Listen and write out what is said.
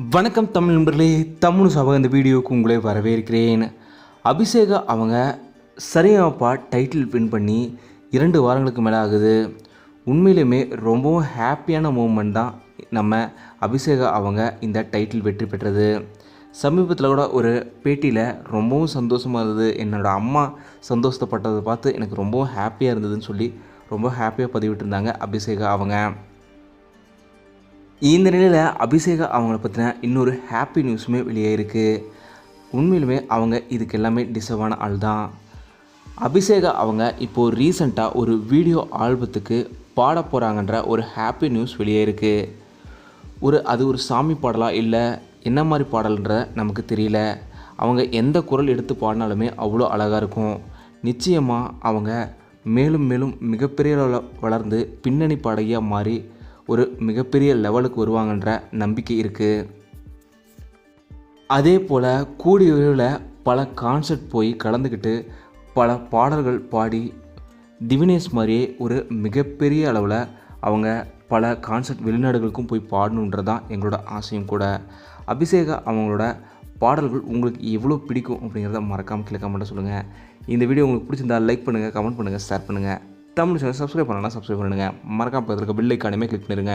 வணக்கம் தமிழ் நண்பர்களே, தமிழ் சபை இந்த வீடியோவுக்கு உங்களே வரவேற்கிறேன். அபிஷேகா அவங்க சரிகமபா டைட்டில் வின் பண்ணி 2 வாரங்களுக்கு மேலே ஆகுது. உண்மையிலுமே ரொம்பவும் ஹாப்பியான மூமெண்ட் தான் நம்ம அபிஷேகா அவங்க இந்த டைட்டில் வெற்றி பெற்றது. சமீபத்தில் கூட ஒரு பேட்டியில் ரொம்பவும் சந்தோஷமாக இருந்தது, என்னோடய அம்மா சந்தோஷப்பட்டதை பார்த்து எனக்கு ரொம்பவும் ஹாப்பியாக இருந்ததுன்னு சொல்லி ரொம்ப ஹாப்பியாக பதிவிட்டிருந்தாங்க அபிஷேகா அவங்க. இந்த நிலையில் அபிஷேகா அவங்கள பற்றின இன்னொரு ஹாப்பி நியூஸுமே வெளியே இருக்குது. உண்மையிலுமே அவங்க இதுக்கு எல்லாமே டிசர்வான ஆள் தான். அபிஷேகா அவங்க இப்போது ரீசண்டாக ஒரு வீடியோ ஆல்பத்துக்கு பாட போகிறாங்கன்ற ஒரு ஹாப்பி நியூஸ் வெளியே இருக்குது. அது ஒரு சாமி பாடலாக இல்லை என்ன மாதிரி பாடல்ன்ற நமக்கு தெரியல. அவங்க எந்த குரல் எடுத்து பாடினாலுமே அவ்வளோ அழகாக இருக்கும். நிச்சயமாக அவங்க மேலும் மேலும் மிகப்பெரிய வளர்ந்து பின்னணி பாடகியாக மாறி ஒரு மிகப்பெரிய லெவலுக்கு வருவாங்கன்ற நம்பிக்கை இருக்குது. அதே போல் கூடிய விரைவில் பல கான்சர்ட் போய் கலந்துக்கிட்டு பல பாடல்கள் பாடி திவினேஷ் மாதிரியே ஒரு மிகப்பெரிய அளவில் அவங்க பல கான்சர்ட் வெளிநாடுகளுக்கும் போய் பாடணுன்றதான் எங்களோட ஆசையும் கூட. அபிஷேகா அவங்களோட பாடல்கள் உங்களுக்கு எவ்வளோ பிடிக்கும் அப்படிங்கிறத மறக்காமல் கீழே கமெண்ட்டை சொல்லுங்கள். இந்த வீடியோ உங்களுக்கு பிடிச்சிருந்தால் லைக் பண்ணுங்கள், கமெண்ட் பண்ணுங்கள், ஷேர் பண்ணுங்கள். தமிழ் சேனல் சப்ஸ்கிரைப் பண்ணலாம், சப்ஸ்கிரைப் பண்ணுங்கள். மறக்காமல் பக்கத்தில் இருக்க பெல் ஐக்கானுமே கிளிக் பண்ணிடுங்க.